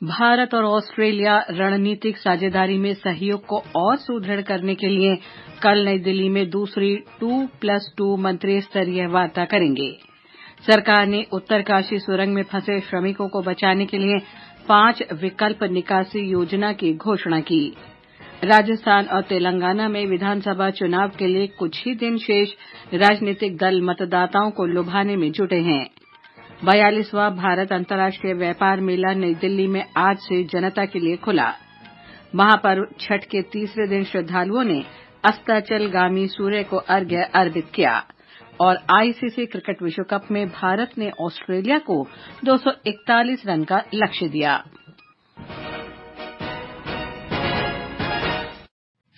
भारत और ऑस्ट्रेलिया रणनीतिक साझेदारी में सहयोग को और सुदृढ़ करने के लिए कल नई दिल्ली में दूसरी 2+2 मंत्री स्तरीय वार्ता करेंगे। सरकार ने उत्तरकाशी सुरंग में फंसे श्रमिकों को बचाने के लिए 5 विकल्प निकासी योजना की घोषणा की। राजस्थान और तेलंगाना में विधानसभा चुनाव के लिए कुछ ही दिन शेष, राजनीतिक दल मतदाताओं को लुभाने में जुटे हैं। 42वां भारत अंतर्राष्ट्रीय व्यापार मेला नई दिल्ली में आज से जनता के लिए खुला। महापर्व छठ के तीसरे दिन श्रद्धालुओं ने अस्ताचलगामी सूर्य को अर्घ्य अर्पित किया। और आईसीसी क्रिकेट विश्व कप में भारत ने ऑस्ट्रेलिया को 241 रन का लक्ष्य दिया।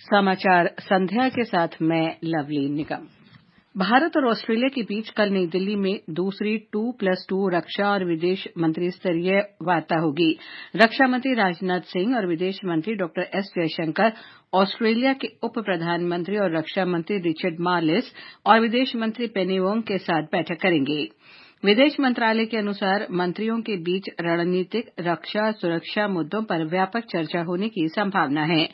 समाचार संध्या के साथ मैं लवली निगम। भारत और ऑस्ट्रेलिया के बीच कल नई दिल्ली में दूसरी 2+2 रक्षा और विदेश मंत्री स्तरीय वार्ता होगी। रक्षा मंत्री राजनाथ सिंह और विदेश मंत्री डॉ एस जयशंकर ऑस्ट्रेलिया के उप प्रधानमंत्री और रक्षा मंत्री रिचर्ड मार्लिस और विदेश मंत्री पेनी वोंग के साथ बैठक करेंगे। विदेश मंत्रालय के अनुसार मंत्रियों के बीच रणनीतिक, रक्षा, सुरक्षा मुद्दों पर व्यापक चर्चा होने की संभावना है।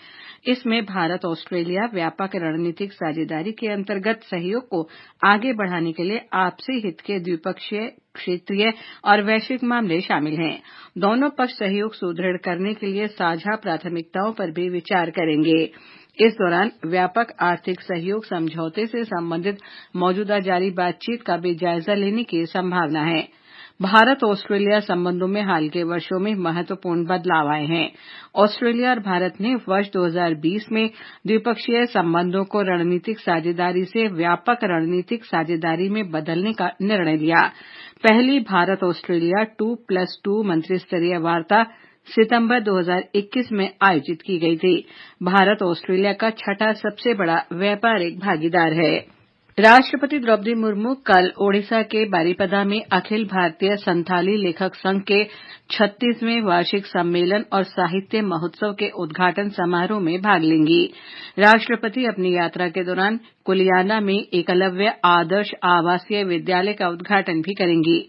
इसमें भारत ऑस्ट्रेलिया व्यापक रणनीतिक साझेदारी के अंतर्गत सहयोग को आगे बढ़ाने के लिए आपसी हित के द्विपक्षीय, क्षेत्रीय और वैश्विक मामले शामिल हैं। दोनों पक्ष सहयोग सुदृढ़ करने के लिए साझा प्राथमिकताओं पर भी विचार करेंगे। इस दौरान व्यापक आर्थिक सहयोग समझौते से संबंधित मौजूदा जारी बातचीत का भी जायजा लेने की संभावना है। भारत ऑस्ट्रेलिया संबंधों में हाल के वर्षों में महत्वपूर्ण बदलाव आए हैं। ऑस्ट्रेलिया और भारत ने वर्ष 2020 में द्विपक्षीय संबंधों को रणनीतिक साझेदारी से व्यापक रणनीतिक साझेदारी में बदलने का निर्णय लिया। पहली भारत ऑस्ट्रेलिया 2+2 मंत्रिस्तरीय वार्ता सितंबर 2021 में आयोजित की गई थी। भारत ऑस्ट्रेलिया का छठा सबसे बड़ा व्यापारिक भागीदार है। राष्ट्रपति द्रौपदी मुर्मू कल ओडिशा के बारिपदा में अखिल भारतीय संथाली लेखक संघ के 36वें वार्षिक सम्मेलन और साहित्य महोत्सव के उद्घाटन समारोह में भाग लेंगी। राष्ट्रपति अपनी यात्रा के दौरान कुलियाना में एकलव्य आदर्श आवासीय विद्यालय का उद्घाटन भी करेंगी।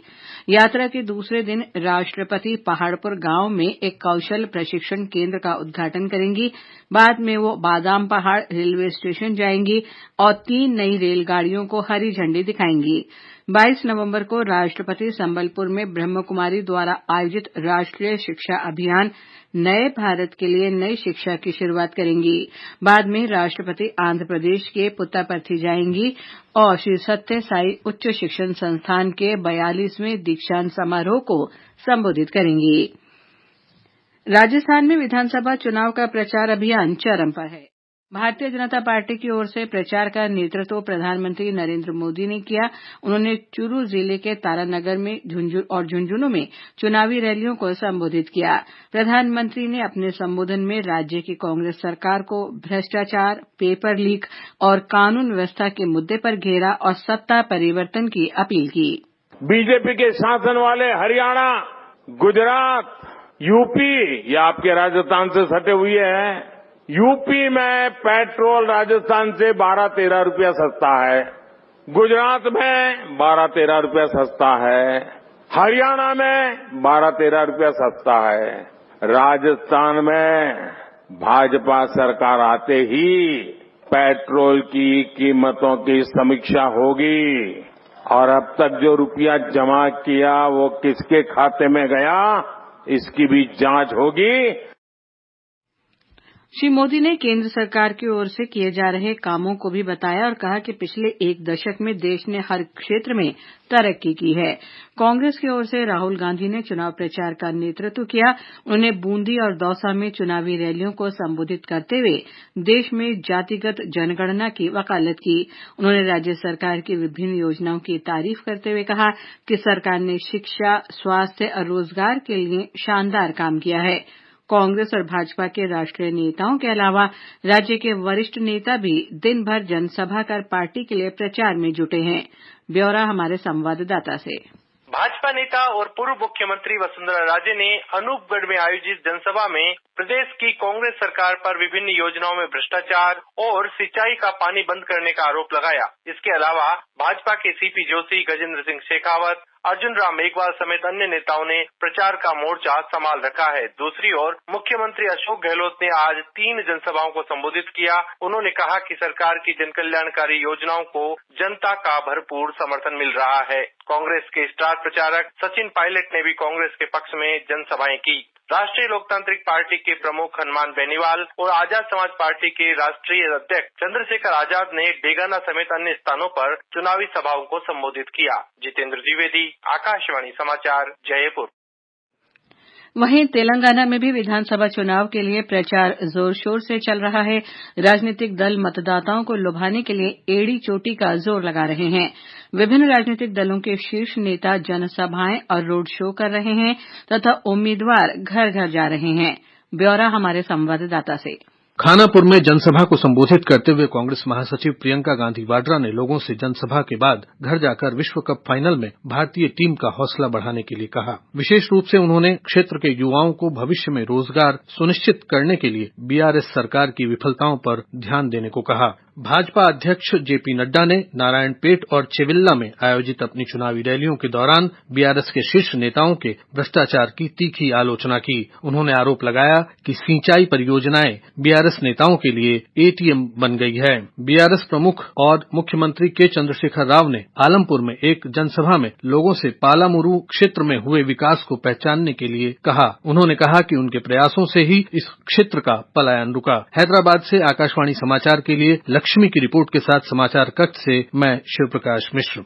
यात्रा के दूसरे दिन राष्ट्रपति पहाड़पुर गांव में एक कौशल प्रशिक्षण केंद्र का उद्घाटन करेंगी। बाद में वो बादाम पहाड़ रेलवे स्टेशन जाएंगी और 3 नई रेलगाड़ियों को हरी झंडी दिखाएंगी। 22 नवंबर को राष्ट्रपति संबलपुर में ब्रह्मकुमारी द्वारा आयोजित राष्ट्रीय शिक्षा अभियान नए भारत के लिए नई शिक्षा की शुरुआत करेंगी। बाद में राष्ट्रपति आंध्र प्रदेश के पुट्टापर्थी जाएंगी और श्री सत्य साई उच्च शिक्षण संस्थान के 42वें दीक्षांत समारोह को संबोधित करेंगी। राजस्थान में विधानसभा चुनाव का प्रचार अभियान चरम पर है। भारतीय जनता पार्टी की ओर से प्रचार का नेतृत्व प्रधानमंत्री नरेंद्र मोदी ने किया। उन्होंने चूरू जिले के तारानगर में झुंझुनू में चुनावी रैलियों को संबोधित किया। प्रधानमंत्री ने अपने संबोधन में राज्य की कांग्रेस सरकार को भ्रष्टाचार, पेपर लीक और कानून व्यवस्था के मुद्दे पर घेरा और सत्ता परिवर्तन की अपील की। बीजेपी के शासन वाले हरियाणा, गुजरात, यूपी, ये आपके राजस्थान से सटे हुए हैं। यूपी में पेट्रोल राजस्थान से 12-13 रुपया सस्ता है, गुजरात में 12-13 रुपया सस्ता है, हरियाणा में 12-13 रुपया सस्ता है। राजस्थान में भाजपा सरकार आते ही पेट्रोल की कीमतों की समीक्षा होगी और अब तक जो रुपया जमा किया वो किसके खाते में गया, इसकी भी जांच होगी। श्री मोदी ने केंद्र सरकार की ओर से किए जा रहे कामों को भी बताया और कहा कि पिछले 1 दशक में देश ने हर क्षेत्र में तरक्की की है। कांग्रेस की ओर से राहुल गांधी ने चुनाव प्रचार का नेतृत्व किया। उन्होंने बूंदी और दौसा में चुनावी रैलियों को संबोधित करते हुए देश में जातिगत जनगणना की वकालत की। उन्होंने राज्य सरकार की विभिन्न योजनाओं की तारीफ करते हुए कहा कि सरकार ने शिक्षा, स्वास्थ्य और रोजगार के लिए शानदार काम किया है। कांग्रेस और भाजपा के राष्ट्रीय नेताओं के अलावा राज्य के वरिष्ठ नेता भी दिन भर जनसभा कर पार्टी के लिए प्रचार में जुटे हैं। ब्यौरा हमारे संवाददाता से। भाजपा नेता और पूर्व मुख्यमंत्री वसुंधरा राजे ने अनूपगढ़ में आयोजित जनसभा में प्रदेश की कांग्रेस सरकार पर विभिन्न योजनाओं में भ्रष्टाचार और सिंचाई का पानी बंद करने का आरोप लगाया। इसके अलावा भाजपा के सीपी जोशी, गजेंद्र सिंह शेखावत, अर्जुन राम मेघवाल समेत अन्य नेताओं ने प्रचार का मोर्चा संभाल रखा है। दूसरी ओर मुख्यमंत्री अशोक गहलोत ने आज 3 जनसभाओं को संबोधित किया। उन्होंने कहा कि सरकार की जनकल्याणकारी योजनाओं को जनता का भरपूर समर्थन मिल रहा है। कांग्रेस के स्टार प्रचारक सचिन पायलट ने भी कांग्रेस के पक्ष में जनसभाएं की। राष्ट्रीय लोकतांत्रिक पार्टी के प्रमुख हनुमान बेनीवाल और आजाद समाज पार्टी के राष्ट्रीय अध्यक्ष चंद्रशेखर आजाद ने डेगाना समेत अन्य स्थानों पर चुनावी सभाओं को संबोधित किया। जितेंद्र द्विवेदी, आकाशवाणी समाचार, जयपुर। वहीं तेलंगाना में भी विधानसभा चुनाव के लिए प्रचार जोर शोर से चल रहा है। राजनीतिक दल मतदाताओं को लुभाने के लिए एड़ी चोटी का जोर लगा रहे हैं। विभिन्न राजनीतिक दलों के शीर्ष नेता जनसभाएं और रोड शो कर रहे हैं तथा उम्मीदवार घर घर जा रहे हैं। ब्यौरा हमारे संवाददाता से। खानापुर में जनसभा को संबोधित करते हुए कांग्रेस महासचिव प्रियंका गांधी वाड्रा ने लोगों से जनसभा के बाद घर जाकर विश्व कप फाइनल में भारतीय टीम का हौसला बढ़ाने के लिए कहा। विशेष रूप से उन्होंने क्षेत्र के युवाओं को भविष्य में रोजगार सुनिश्चित करने के लिए बीआरएस सरकार की विफलताओं पर ध्यान देने को कहा। भाजपा अध्यक्ष जेपी नड्डा ने नारायणपेट और चेविल्ला में आयोजित अपनी चुनावी रैलियों के दौरान बीआरएस के शीर्ष नेताओं के भ्रष्टाचार की तीखी आलोचना की। उन्होंने आरोप लगाया कि सिंचाई परियोजनाएं बीआरएस नेताओं के लिए एटीएम बन गई है। बीआरएस प्रमुख और मुख्यमंत्री के चंद्रशेखर राव ने आलमपुर में एक जनसभा में लोगों से पालामुरू क्षेत्र में हुए विकास को पहचानने के लिए कहा। उन्होंने कहा कि उनके प्रयासों से ही इस क्षेत्र का पलायन रुका। हैदराबाद से आकाशवाणी समाचार के लिए लक्ष्मी की रिपोर्ट के साथ समाचार कक्ष से मैं शिवप्रकाश मिश्र।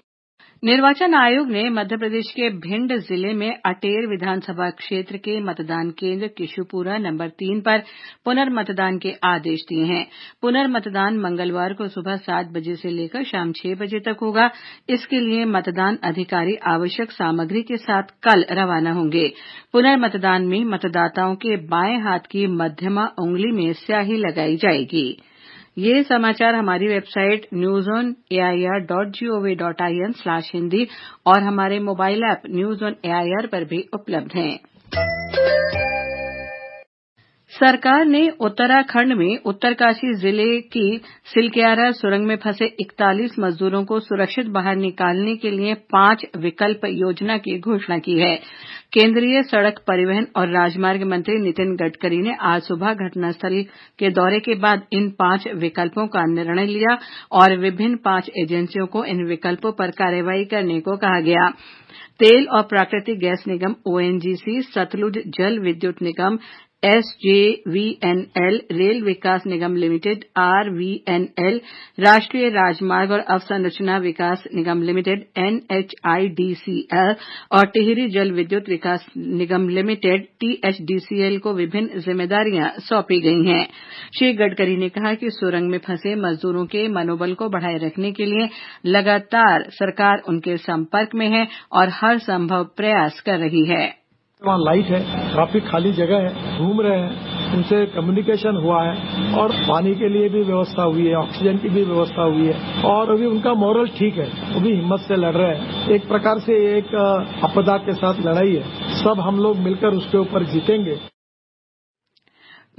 निर्वाचन आयोग ने मध्य प्रदेश के भिंड जिले में अटेर विधानसभा क्षेत्र के मतदान केंद्र किशुपुरा नंबर 3 पर पुनर्मतदान के आदेश दिए हैं। पुनर्मतदान मंगलवार को सुबह 7 बजे से लेकर शाम 6 बजे तक होगा। इसके लिए मतदान अधिकारी आवश्यक सामग्री के साथ कल रवाना होंगे। पुनर्मतदान में मतदाताओं के बाएं हाथ की मध्यमा उंगली में स्याही लगाई जाएगी। ये समाचार हमारी वेबसाइट newsonair.gov.in/हिंदी और हमारे mobile app news on AIR पर भी उपलब्ध हैं। सरकार ने उत्तराखंड में उत्तरकाशी जिले की सिलक्यारा सुरंग में फंसे 41 मजदूरों को सुरक्षित बाहर निकालने के लिए 5 विकल्प योजना की घोषणा की है। केंद्रीय सड़क परिवहन और राजमार्ग मंत्री नितिन गडकरी ने आज सुबह घटनास्थल के दौरे के बाद इन 5 विकल्पों का निर्णय लिया और विभिन्न 5 एजेंसियों को इन विकल्पों पर कार्रवाई करने को कहा गया। तेल और प्राकृतिक गैस निगम ओएनजीसी, सतलुज जल विद्युत निगम एसजेवीएनएल, रेल विकास निगम लिमिटेड आरवीएनएल, राष्ट्रीय राजमार्ग और अवसंरचना विकास निगम लिमिटेड एनएचआईडीसीएल और टिहरी जल विद्युत विकास निगम लिमिटेड टीएचडीसीएल को विभिन्न जिम्मेदारियां सौंपी गई हैं। श्री गडकरी ने कहा कि सुरंग में फंसे मजदूरों के मनोबल को बढ़ाए रखने के लिए लगातार सरकार उनके संपर्क में है और हर संभव प्रयास कर रही है। वहाँ लाइट है, काफी खाली जगह है, घूम रहे हैं, उनसे कम्युनिकेशन हुआ है और पानी के लिए भी व्यवस्था हुई है, ऑक्सीजन की भी व्यवस्था हुई है और अभी उनका मोरल ठीक है, वो भी हिम्मत से लड़ रहे हैं। एक प्रकार से एक आपदा के साथ लड़ाई है, सब हम लोग मिलकर उसके ऊपर जीतेंगे।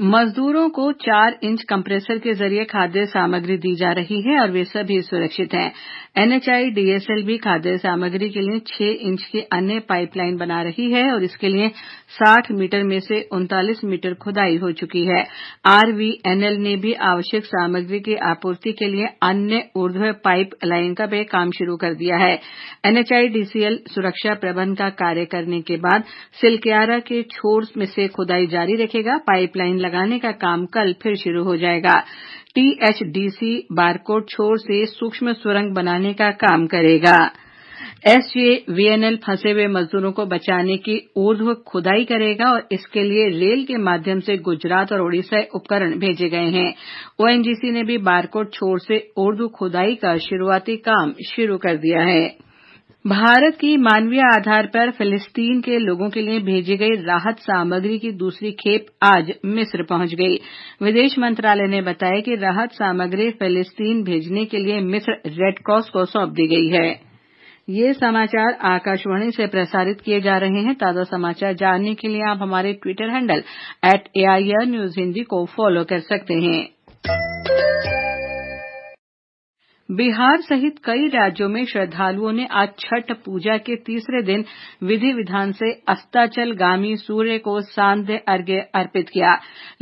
मजदूरों को 4 इंच कंप्रेसर के जरिए खाद्य सामग्री दी जा रही है और वे सभी सुरक्षित हैं। एनएचआईडीएसएल भी खाद्य सामग्री के लिए 6 इंच की अन्य पाइपलाइन बना रही है और इसके लिए 60 मीटर में से 39 मीटर खुदाई हो चुकी है। आरवीएनएल ने भी आवश्यक सामग्री की आपूर्ति के लिए अन्य ऊर्ध्व पाइप लाइन का भी काम शुरू कर दिया है। एनएचआईडीसीएल सुरक्षा प्रबंध का कार्य करने के बाद सिलक्यारा के छोर में से खुदाई जारी रखेगा। पाइपलाइन लगाने का काम कल फिर शुरू हो जाएगा। टीएचडीसी बारकोट छोर से सूक्ष्म सुरंग बनाने का काम करेगा। एसजेवीएनएल फंसे हुए मजदूरों को बचाने की ऊर्ध्व खुदाई करेगा और इसके लिए रेल के माध्यम से गुजरात और ओडिशा उपकरण भेजे गए हैं। ओएनजीसी ने भी बारकोट छोर से ऊर्ध्व खुदाई का शुरुआती काम शुरू कर दिया है। भारत की मानवीय आधार पर फिलिस्तीन के लोगों के लिए भेजी गई राहत सामग्री की दूसरी खेप आज मिस्र पहुंच गई। विदेश मंत्रालय ने बताया कि राहत सामग्री फिलिस्तीन भेजने के लिए मिस्र रेड क्रॉस को सौंप दी गई है। ये समाचार आकाशवाणी से प्रसारित किए जा रहे हैं। ताजा समाचार जानने के लिए आप हमारे Twitter handle @AIR News Hindi को फॉलो कर सकते हैं। बिहार सहित कई राज्यों में श्रद्धालुओं ने आज छठ पूजा के तीसरे दिन विधि विधान से अस्ताचलगामी सूर्य को सांध्य अर्घ्य अर्पित किया।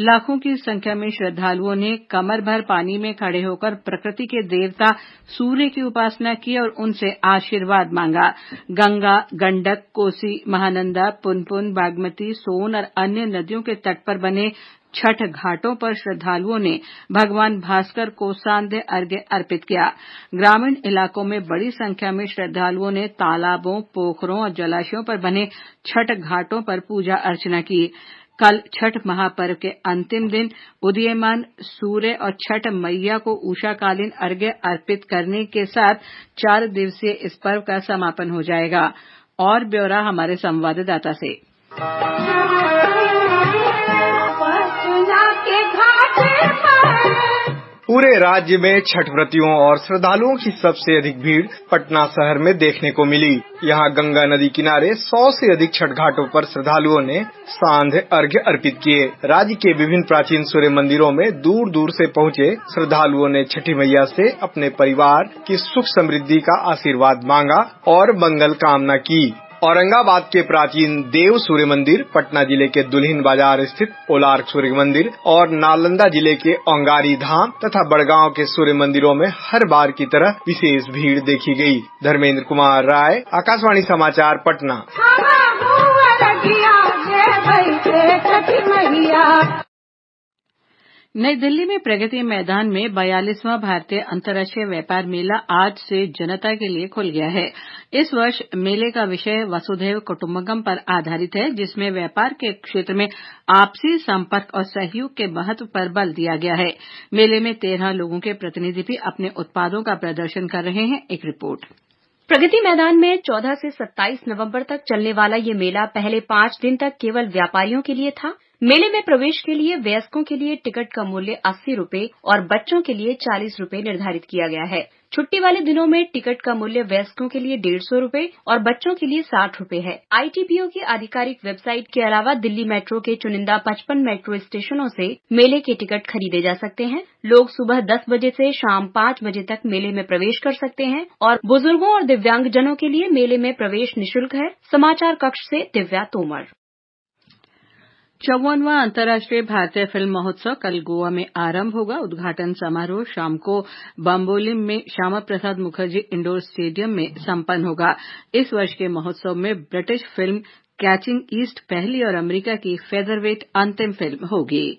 लाखों की संख्या में श्रद्धालुओं ने कमर भर पानी में खड़े होकर प्रकृति के देवता सूर्य की उपासना की और उनसे आशीर्वाद मांगा। गंगा, गंडक, कोसी, महानंदा, पुनपुन, बागमती, सोन और अन्य नदियों के तट पर बने छठ घाटों पर श्रद्धालुओं ने भगवान भास्कर को सांध्य अर्घ्य अर्पित किया। ग्रामीण इलाकों में बड़ी संख्या में श्रद्धालुओं ने तालाबों, पोखरों और जलाशयों पर बने छठ घाटों पर पूजा अर्चना की। कल छठ महापर्व के अंतिम दिन उदीयमान सूर्य और छठ मैया को उषाकालीन अर्घ्य अर्पित करने के साथ 4 दिवसीय इस पर्व का समापन हो जाएगा। और ब्यौरा हमारे संवाददाता से। पूरे राज्य में छठ व्रतियों और श्रद्धालुओं की सबसे अधिक भीड़ पटना शहर में देखने को मिली। यहाँ गंगा नदी किनारे 100 से अधिक छठ घाटों पर श्रद्धालुओं ने सांध्य अर्घ्य अर्पित किए। राज्य के विभिन्न प्राचीन सूर्य मंदिरों में दूर दूर से पहुँचे श्रद्धालुओं ने छठी मैया से अपने परिवार की सुख समृद्धि का आशीर्वाद मांगा और मंगल कामना की। औरंगाबाद के प्राचीन देव सूर्य मंदिर, पटना जिले के दुल्हिन बाजार स्थित ओलार्क सूर्य मंदिर और नालंदा जिले के औंगारी धाम तथा बड़गांव के सूर्य मंदिरों में हर बार की तरह विशेष भीड़ देखी गई। धर्मेंद्र कुमार राय, आकाशवाणी समाचार, पटना। नई दिल्ली में प्रगति मैदान में 42वां भारतीय अंतर्राष्ट्रीय व्यापार मेला आज से जनता के लिए खुल गया है। इस वर्ष मेले का विषय वसुधैव कुटुंबकम पर आधारित है, जिसमें व्यापार के क्षेत्र में आपसी संपर्क और सहयोग के महत्व पर बल दिया गया है। मेले में 13 लोगों के प्रतिनिधि भी अपने उत्पादों का प्रदर्शन कर रहे हैं। एक रिपोर्ट। प्रगति मैदान में 14 से 27 नवंबर तक चलने वाला ये मेला पहले 5 दिन तक केवल व्यापारियों के लिए था। मेले में प्रवेश के लिए वयस्कों के लिए टिकट का मूल्य 80 रुपए और बच्चों के लिए 40 रुपए निर्धारित किया गया है। छुट्टी वाले दिनों में टिकट का मूल्य वयस्कों के लिए 150 रुपए और बच्चों के लिए 60 रुपए है। ITPO की आधिकारिक वेबसाइट के अलावा दिल्ली मेट्रो के चुनिंदा 55 मेट्रो स्टेशनों से मेले के टिकट खरीदे जा सकते हैं। लोग सुबह 10 बजे से शाम 5 बजे तक मेले में प्रवेश कर सकते हैं और बुजुर्गों और दिव्यांगजनों के लिए मेले में प्रवेश निःशुल्क है। समाचार कक्ष से दिव्या तोमर। 54वां अंतर्राष्ट्रीय भारतीय फिल्म महोत्सव कल गोवा में आरंभ होगा। उद्घाटन समारोह शाम को बम्बोलिम में श्यामा प्रसाद मुखर्जी इंडोर स्टेडियम में संपन्न होगा। इस वर्ष के महोत्सव में ब्रिटिश फिल्म कैचिंग ईस्ट पहली और अमेरिका की फेदरवेट अंतिम फिल्म होगी।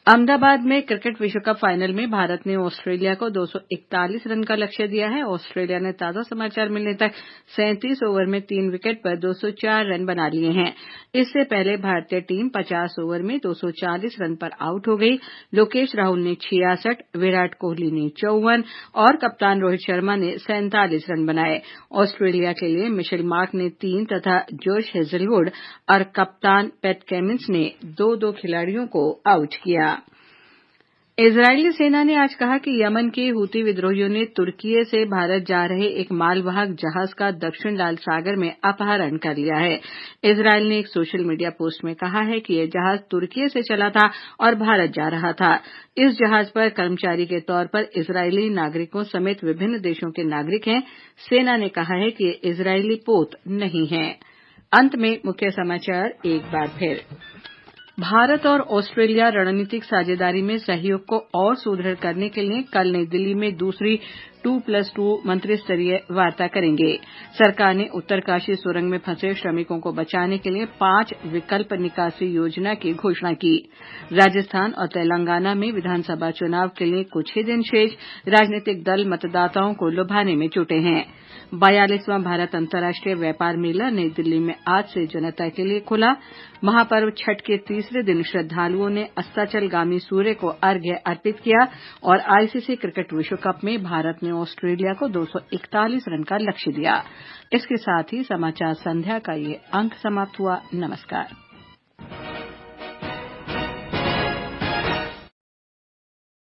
अहमदाबाद में क्रिकेट विश्व कप फाइनल में भारत ने ऑस्ट्रेलिया को 241 रन का लक्ष्य दिया है। ऑस्ट्रेलिया ने ताजा समाचार मिलने तक 37 ओवर में 3 विकेट पर 204 रन बना लिए हैं। इससे पहले भारतीय टीम 50 ओवर में 240 रन पर आउट हो गई। लोकेश राहुल ने 66, विराट कोहली ने 54 और कप्तान रोहित शर्मा ने 47 रन बनाए। ऑस्ट्रेलिया के लिए मिशेल मार्क ने 3 तथा जोश हेजलवुड और कप्तान पैट कमिंस ने 2-2 खिलाड़ियों को आउट किया। इजरायली सेना ने आज कहा कि यमन के हूती विद्रोहियों ने तुर्की से भारत जा रहे एक मालवाहक जहाज का दक्षिण लाल सागर में अपहरण कर लिया है। इजरायल ने एक सोशल मीडिया पोस्ट में कहा है कि यह जहाज तुर्की से चला था और भारत जा रहा था। इस जहाज पर कर्मचारी के तौर पर इजरायली नागरिकों समेत विभिन्न देशों के नागरिक हैं। सेना ने कहा है कि ये इजरायली पोत नहीं है। अंत में मुख्य समाचार एक बार फिर। भारत और ऑस्ट्रेलिया रणनीतिक साझेदारी में सहयोग को और सुदृढ़ करने के लिए कल नई दिल्ली में दूसरी 2+2 मंत्री स्तरीय वार्ता करेंगे। सरकार ने उत्तरकाशी सुरंग में फंसे श्रमिकों को बचाने के लिए 5 विकल्प निकासी योजना की घोषणा की। राजस्थान और तेलंगाना में विधानसभा चुनाव के लिए कुछ ही दिन शेष, राजनीतिक दल मतदाताओं को लुभाने में जुटे हैं। 42वां भारत अंतर्राष्ट्रीय व्यापार मेला नई दिल्ली में आज से जनता के लिए खुला। महापर्व छठ के तीसरे दिन श्रद्धालुओं ने अस्ताचलगामी सूर्य को अर्घ्य अर्पित किया और आईसीसी क्रिकेट विश्व कप में भारत ने ऑस्ट्रेलिया को 241 रन का लक्ष्य दिया। इसके साथ ही समाचार संध्या का ये अंक समाप्त हुआ। नमस्कार।